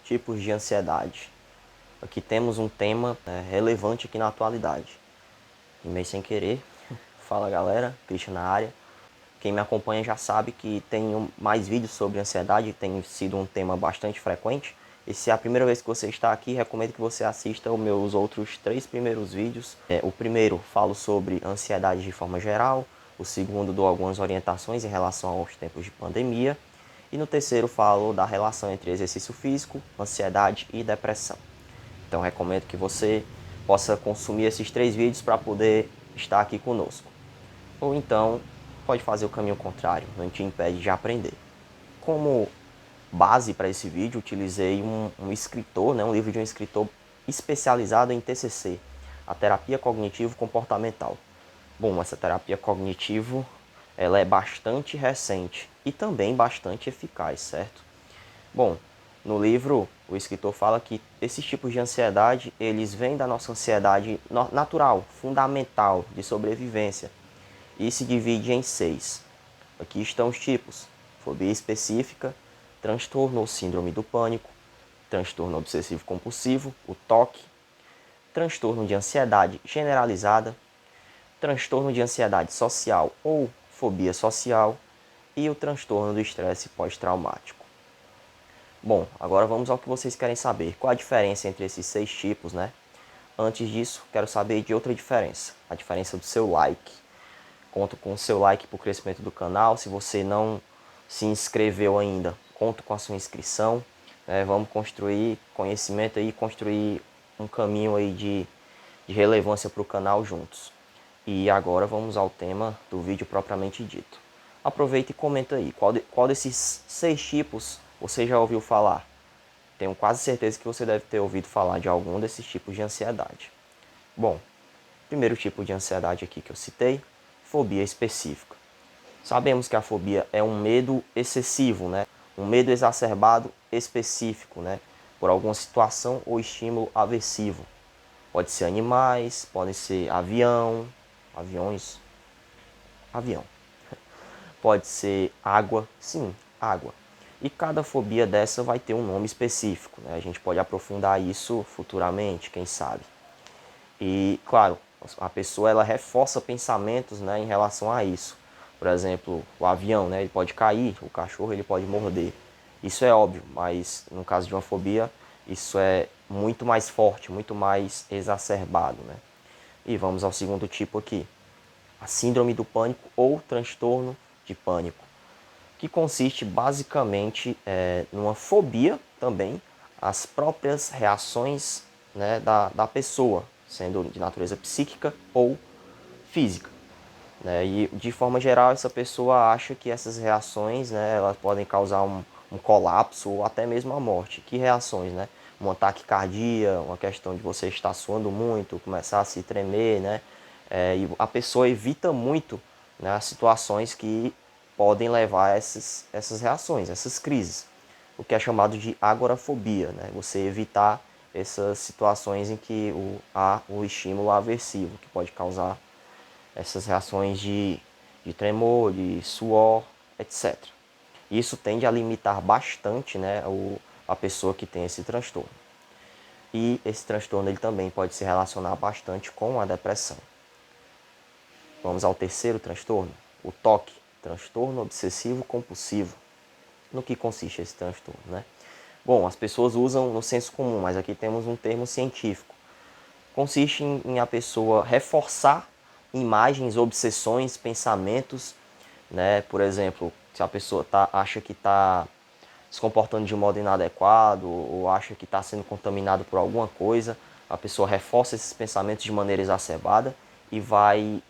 tipos de ansiedade. Aqui temos um tema relevante aqui na atualidade. E meio sem querer, fala galera, Christian na área. Quem me acompanha já sabe que tenho mais vídeos sobre ansiedade, tem sido um tema bastante frequente. E se é a primeira vez que você está aqui, recomendo que você assista os meus outros 3 primeiros vídeos. O primeiro falo sobre ansiedade de forma geral, o segundo dou algumas orientações em relação aos tempos de pandemia, e no terceiro falo da relação entre exercício físico, ansiedade e depressão. Então recomendo que você possa consumir esses 3 vídeos para poder estar aqui conosco. Ou então pode fazer o caminho contrário, não te impede de aprender. Como base para esse vídeo, utilizei um escritor, um livro de um escritor especializado em TCC, a terapia cognitivo-comportamental. Bom, essa terapia cognitivo ela é bastante recente e também bastante eficaz, certo? Bom, no livro o escritor fala que esses tipos de ansiedade, eles vêm da nossa ansiedade natural, fundamental, de sobrevivência, e se divide em 6. Aqui estão os tipos: fobia específica, transtorno ou síndrome do pânico, transtorno obsessivo compulsivo, o TOC, transtorno de ansiedade generalizada, transtorno de ansiedade social ou fobia social e o transtorno do estresse pós-traumático. Bom, agora vamos ao que vocês querem saber. Qual a diferença entre esses 6 tipos, né? Antes disso, quero saber de outra diferença. A diferença do seu like. Conto com o seu like para o crescimento do canal. Se você não se inscreveu ainda, conto com a sua inscrição. Vamos construir conhecimento aí, construir um caminho aí de relevância para o canal juntos. E agora vamos ao tema do vídeo propriamente dito. Aproveita e comenta aí, qual desses 6 tipos você já ouviu falar? Tenho quase certeza que você deve ter ouvido falar de algum desses tipos de ansiedade. Bom, primeiro tipo de ansiedade aqui que eu citei, fobia específica. Sabemos que a fobia é um medo excessivo, um medo exacerbado específico, por alguma situação ou estímulo aversivo. Pode ser animais, pode ser avião, aviões, avião. Pode ser água, sim, água. E cada fobia dessa vai ter um nome específico, A gente pode aprofundar isso futuramente, quem sabe. E, claro, a pessoa ela reforça pensamentos, em relação a isso. Por exemplo, o avião, ele pode cair, o cachorro ele pode morder. Isso é óbvio, mas no caso de uma fobia, isso é muito mais forte, muito mais exacerbado, E vamos ao segundo tipo aqui, a síndrome do pânico ou transtorno de pânico, que consiste basicamente numa fobia também às próprias reações da pessoa, sendo de natureza psíquica ou física. E de forma geral essa pessoa acha que essas reações elas podem causar um colapso ou até mesmo a morte. Que reações? Um ataque cardíaco, uma questão de você estar suando muito, começar a se tremer, e a pessoa evita muito as situações que podem levar a essas reações, essas crises. O que é chamado de agorafobia, Você evitar essas situações em que há o estímulo aversivo, que pode causar essas reações de tremor, de suor, etc. Isso tende a limitar bastante a pessoa que tem esse transtorno. E esse transtorno ele também pode se relacionar bastante com a depressão. Vamos ao terceiro transtorno, o TOC, transtorno obsessivo compulsivo. No que consiste esse transtorno, Bom, as pessoas usam no senso comum, mas aqui temos um termo científico. Consiste em a pessoa reforçar imagens, obsessões, pensamentos, Por exemplo, se a pessoa acha que está se comportando de um modo inadequado ou acha que está sendo contaminado por alguma coisa, a pessoa reforça esses pensamentos de maneira exacerbada e vai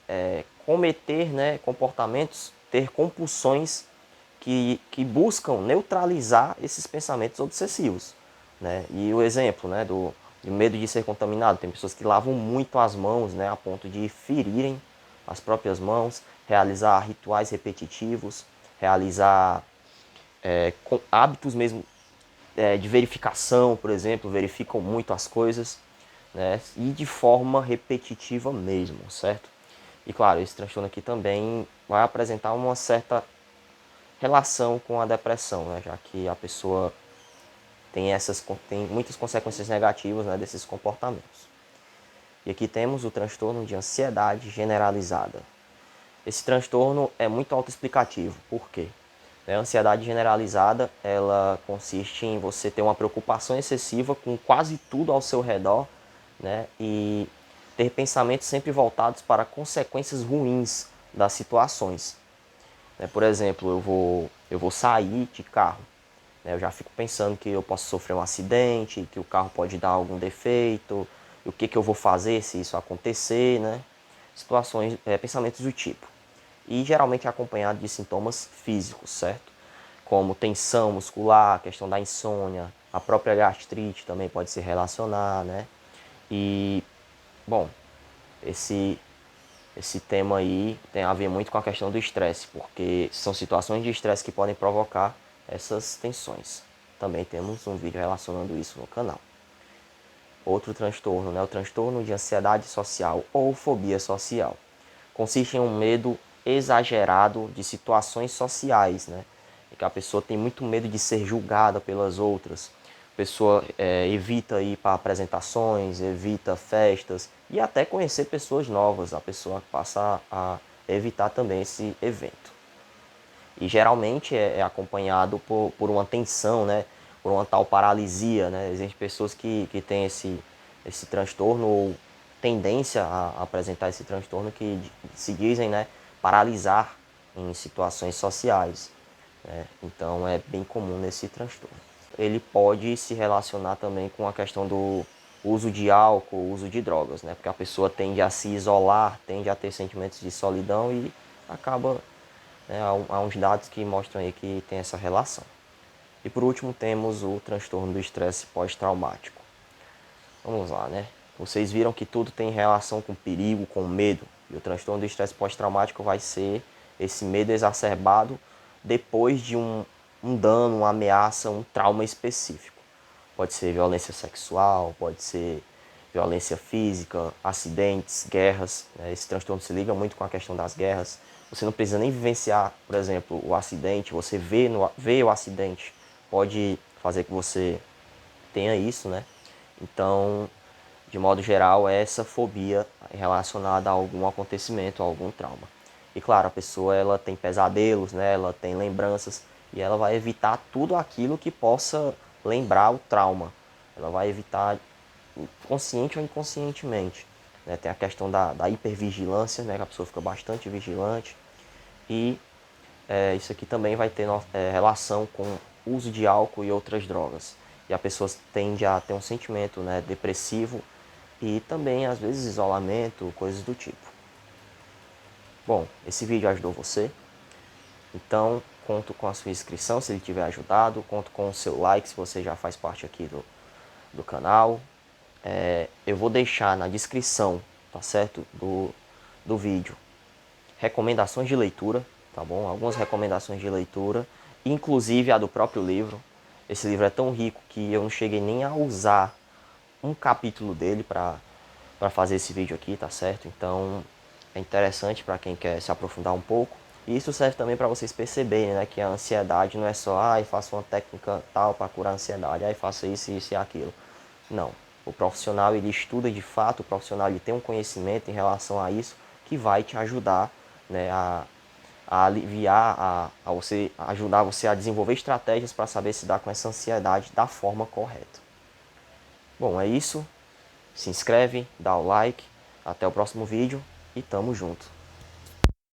cometer comportamentos, ter compulsões que buscam neutralizar esses pensamentos obsessivos. E o exemplo do medo de ser contaminado, tem pessoas que lavam muito as mãos a ponto de ferirem as próprias mãos, realizar rituais repetitivos, realizar com hábitos mesmo de verificação, por exemplo, verificam muito as coisas, e de forma repetitiva mesmo, certo? E claro, esse transtorno aqui também vai apresentar uma certa relação com a depressão, já que a pessoa tem muitas consequências negativas, né, desses comportamentos. E aqui temos o transtorno de ansiedade generalizada. Esse transtorno é muito autoexplicativo. Por quê? A ansiedade generalizada, ela consiste em você ter uma preocupação excessiva com quase tudo ao seu redor, né, e ter pensamentos sempre voltados para consequências ruins das situações. Por exemplo, eu vou sair de carro. Eu já fico pensando que eu posso sofrer um acidente, que o carro pode dar algum defeito, o que eu vou fazer se isso acontecer, né? Situações, pensamentos do tipo. E geralmente é acompanhado de sintomas físicos, certo? Como tensão muscular, questão da insônia, a própria gastrite também pode se relacionar, né? E, bom, esse tema aí tem a ver muito com a questão do estresse, porque são situações de estresse que podem provocar essas tensões. Também temos um vídeo relacionando isso no canal. Outro transtorno, né, o transtorno de ansiedade social ou fobia social. Consiste em um medo exagerado de situações sociais, né? E que a pessoa tem muito medo de ser julgada pelas outras. A pessoa evita ir para apresentações, evita festas e até conhecer pessoas novas. A pessoa passa a evitar também esse evento. E geralmente é acompanhado por uma tensão, né? Por uma tal paralisia, né? Existem pessoas que têm esse transtorno ou tendência a apresentar esse transtorno que se dizem, né, paralisar em situações sociais, né? Então é bem comum nesse transtorno. Ele pode se relacionar também com a questão do uso de álcool, uso de drogas, né? Porque a pessoa tende a se isolar, tende a ter sentimentos de solidão e acaba, né, há uns dados que mostram aí que tem essa relação. E por último temos o transtorno do estresse pós-traumático. Vamos lá, né? Vocês viram que tudo tem relação com perigo, com medo. E o transtorno do estresse pós-traumático vai ser esse medo exacerbado depois de um dano, uma ameaça, um trauma específico. Pode ser violência sexual, pode ser violência física, acidentes, guerras. Esse transtorno se liga muito com a questão das guerras. Você não precisa nem vivenciar, por exemplo, o acidente, você vê o acidente, pode fazer que você tenha isso, né? Então, de modo geral, é essa fobia relacionada a algum acontecimento, a algum trauma. E claro, a pessoa ela tem pesadelos, né? Ela tem lembranças e ela vai evitar tudo aquilo que possa lembrar o trauma. Ela vai evitar consciente ou inconscientemente, né? Tem a questão da hipervigilância, né? Que a pessoa fica bastante vigilante. E isso aqui também vai ter relação com uso de álcool e outras drogas. E a pessoa tende a ter um sentimento, né, depressivo e também, às vezes, isolamento, coisas do tipo. Bom, esse vídeo ajudou você? Então, conto com a sua inscrição se ele tiver ajudado, conto com o seu like se você já faz parte aqui do canal. Eu vou deixar na descrição, tá certo, do vídeo, recomendações de leitura, tá bom? Algumas recomendações de leitura, inclusive a do próprio livro. Esse livro é tão rico que eu não cheguei nem a usar um capítulo dele para fazer esse vídeo aqui, tá certo? Então é interessante para quem quer se aprofundar um pouco. E isso serve também para vocês perceberem, né, que a ansiedade não é só, faça uma técnica tal para curar a ansiedade, faça isso, isso e aquilo. Não. O profissional ele estuda de fato, o profissional ele tem um conhecimento em relação a isso que vai te ajudar, né, a aliviar, a você, ajudar você a desenvolver estratégias para saber se dar com essa ansiedade da forma correta. Bom, é isso. Se inscreve, dá o like. Até o próximo vídeo e tamo junto.